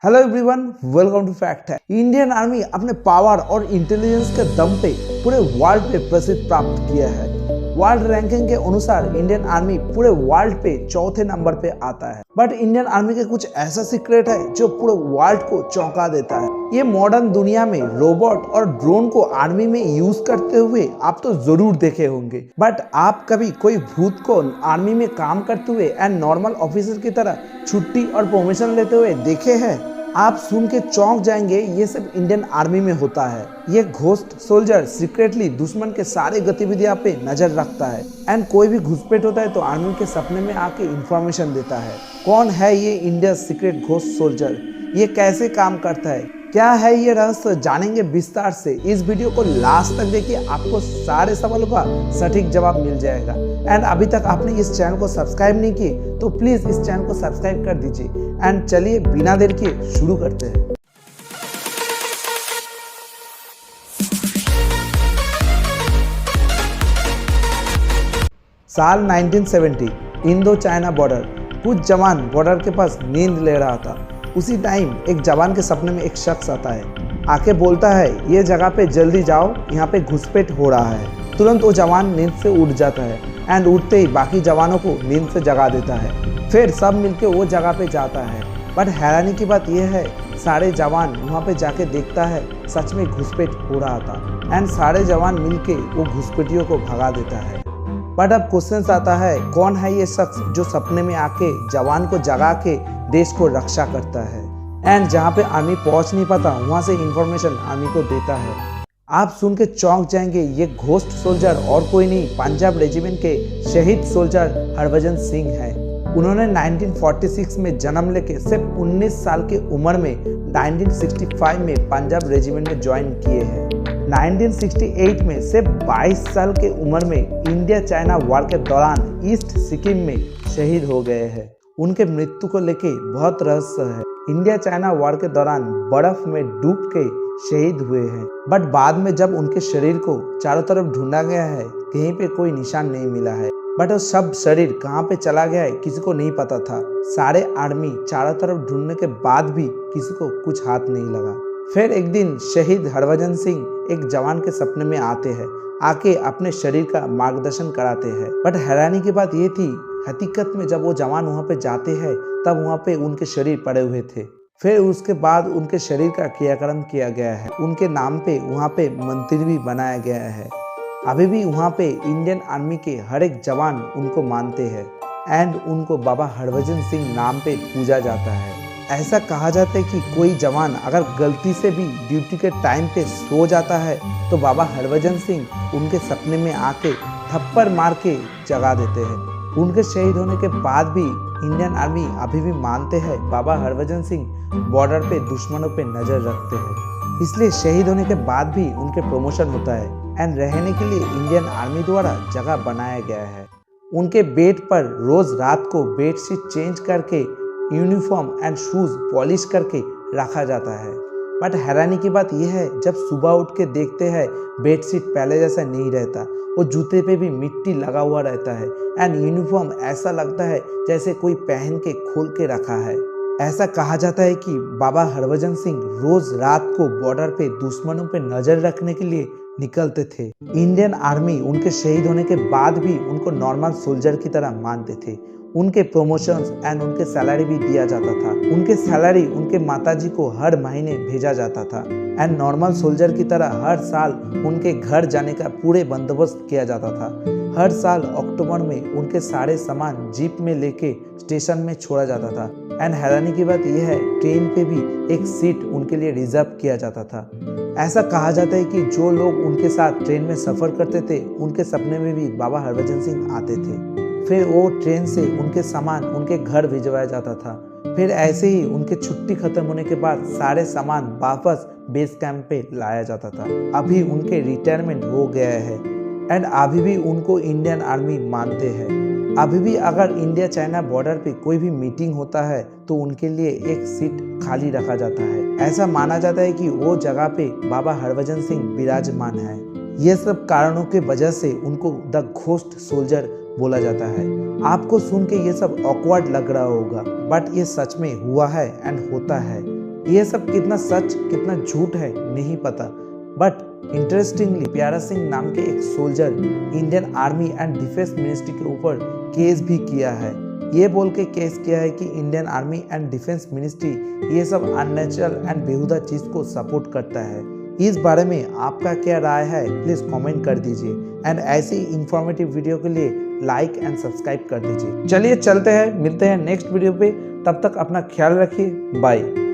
Hello everyone, welcome to fact है। Indian army अपने power और इंटेलिजेंस के दम पे पूरे वर्ल्ड पे प्रसिद्ध प्राप्त किया है। वर्ल्ड रैंकिंग के अनुसार इंडियन आर्मी पूरे वर्ल्ड पे चौथे नंबर पे आता है। बट इंडियन आर्मी के कुछ ऐसा सीक्रेट है जो पूरे वर्ल्ड को चौंका देता है। ये मॉडर्न दुनिया में रोबोट और ड्रोन को आर्मी में यूज करते हुए आप तो जरूर देखे होंगे, बट आप कभी कोई भूत को आर्मी में काम करते हुए एंड नॉर्मल ऑफिसर की तरह छुट्टी और परमिशन लेते हुए देखे हैं? आप सुन के चौंक जाएंगे, ये सब इंडियन आर्मी में होता है। ये घोस्ट सोल्जर सीक्रेटली दुश्मन के सारे गतिविधियां पे नजर रखता है एंड कोई भी घुसपैठ होता है तो आर्मी के सपने में आके इंफॉर्मेशन देता है। कौन है ये इंडिया सीक्रेट घोस्ट सोल्जर? ये कैसे काम करता है? क्या है ये रहस्य? जानेंगे विस्तार से। इस वीडियो को लास्ट तक देखिए, आपको सारे सवालों का सटीक जवाब मिल जाएगा। एंड अभी तक आपने इस चैनल को सब्सक्राइब नहीं किए तो प्लीज इस चैनल को सब्सक्राइब कर दीजिए। एंड चलिए बिना देर किए शुरू करते हैं। साल 1970, इंडो चाइना बॉर्डर। कुछ जवान बॉर्डर के पास नींद ले रहा था। उसी टाइम एक जवान के सपने में एक शख्स आता है, आके बोलता है ये जगह पे जल्दी जाओ, यहाँ पे घुसपैठ हो रहा है। तुरंत वो जवान नींद से उठ जाता है एंड उठते ही बाकी जवानों को नींद से जगा देता है। फिर सब मिलके वो जगह पे जाता है। बट हैरानी की बात यह है, सारे जवान वहाँ पे जाके देखता है सच में घुसपैठ हो रहा था एंड सारे जवान मिलके वो घुसपैठियों को भगा देता है। बट अब क्वेश्चन आता है, कौन है ये शख्स जो सपने में आके जवान को जगा के देश को रक्षा करता है एंड जहाँ पे आर्मी पहुँच नहीं पाता वहाँ से इंफॉर्मेशन आर्मी को देता है? आप सुन के चौंक जाएंगे, ये घोस्ट सोल्जर और कोई नहीं, पंजाब रेजिमेंट के शहीद सोल्जर हरभजन सिंह है। उन्होंने 1946 में जन्म लेके सिर्फ 19 साल की उम्र में 1965 में पंजाब रेजिमेंट में ज्वाइन किए हैं। 1968 में सिर्फ 22 साल की उम्र में इंडिया चाइना वॉर के दौरान ईस्ट सिक्किम में शहीद हो गए हैं। उनके मृत्यु को लेके बहुत रहस्य है। इंडिया चाइना वॉर के दौरान बर्फ में डूब के शहीद हुए हैं, बट बाद में जब उनके शरीर को चारों तरफ ढूंढा गया है, कहीं पे कोई निशान नहीं मिला है। बट वो सब शरीर कहाँ पे चला गया है किसी को नहीं पता था। सारे आर्मी चारों तरफ ढूंढने के बाद भी किसी को कुछ हाथ नहीं लगा। फिर एक दिन शहीद हरभजन सिंह एक जवान के सपने में आते हैं, आके अपने शरीर का मार्गदर्शन कराते हैं। बट हैरानी की बात ये थी, हकीकत में जब वो जवान वहाँ पे जाते हैं तब वहाँ पे उनके शरीर पड़े हुए थे। फिर उसके बाद उनके शरीर का क्रियाक्रम किया गया है। उनके नाम पे वहाँ पे मंदिर भी बनाया गया है। अभी भी वहाँ पे इंडियन आर्मी के हर एक जवान उनको मानते हैं एंड उनको बाबा हरभजन सिंह नाम पे पूजा जाता है। ऐसा कहा जाता है कि कोई जवान अगर गलती से भी ड्यूटी के टाइम पे सो जाता है तो बाबा हरभजन सिंह उनके सपने में आके थप्पड़ मार के जगा देते हैं। उनके शहीद होने के बाद भी इंडियन आर्मी अभी भी मानते हैं बाबा हरभजन सिंह बॉर्डर पे दुश्मनों पे नजर रखते हैं, इसलिए शहीद होने के बाद भी उनके प्रमोशन होता है एंड रहने के लिए इंडियन आर्मी द्वारा जगह बनाया गया है। उनके बेड पर रोज रात को बेडशीट चेंज करके यूनिफॉर्म एंड शूज पॉलिश करके रखा जाता है। बट हैरानी की बात यह है, जब सुबह उठ के देखते हैं बेडशीट पहले जैसा नहीं रहता, वो जूते पे भी मिट्टी लगा हुआ रहता है एंड यूनिफॉर्म ऐसा लगता है जैसे कोई पहन के खोल के रखा है। ऐसा कहा जाता है कि बाबा हरभजन सिंह रोज रात को बॉर्डर पे दुश्मनों पे नजर रखने के लिए निकलते थे। इंडियन आर्मी उनके शहीद होने के बाद भी उनको नॉर्मल सोल्जर की तरह मानते थे। उनके प्रमोशंस एंड उनके सैलरी भी दिया जाता था। उनके सैलरी उनके माताजी को हर महीने भेजा जाता था एंड नॉर्मल सोल्जर की तरह हर साल उनके घर जाने का पूरे बंदोबस्त किया जाता था। हर साल अक्टूबर में उनके सारे सामान जीप में लेके स्टेशन में छोड़ा जाता था एंड हैरानी की बात यह है, ट्रेन पे भी एक सीट उनके लिए रिजर्व किया जाता था। ऐसा कहा जाता है कि जो लोग उनके साथ ट्रेन में सफर करते थे उनके सपने में भी बाबा हरभजन सिंह आते थे। फिर वो ट्रेन से उनके सामान उनके घर भिजवाया जाता था। फिर ऐसे ही उनके छुट्टी खत्म होने के बाद सारे सामान वापस बेस कैंप पे लाया जाता था। अभी उनके रिटायरमेंट हो गया है एंड अभी भी उनको इंडियन आर्मी मानते हैं। अभी भी अगर इंडिया चाइना बॉर्डर पे कोई भी मीटिंग होता है तो उनके लिए एक सीट खाली रखा जाता है। ऐसा माना जाता है कि वो जगह पे बाबा हरभजन सिंह विराजमान है। ये सब कारणों के वजह से उनको द घोस्ट सोल्जर बोला जाता है। आपको सुन के ये सब ऑकवर्ड लग रहा होगा, बट ये सच में हुआ है एंड होता है। ये सब कितना सच कितना झूठ है नहीं पता, बट इंटरेस्टिंगली प्यारा सिंह नाम के एक soldier Indian army and defence ministry के ऊपर केस भी किया है। ये बोल के केस किया है कि Indian army and defence ministry ये सब अननेचुरल एंड बेहुदा चीज़ को सपोर्ट करता है। इस बारे में आपका क्या राय है प्लीज़ कमेंट कर दीजिए एंड ऐसी इंफॉर्मेटिव वीडियो के लिए लाइक एंड सब्सक्राइब कर दीजिए। चलिए चलते हैं, मिलते हैं नेक्स्ट वीडियो पे, तब तक अपना ख्याल रखिए, बाय।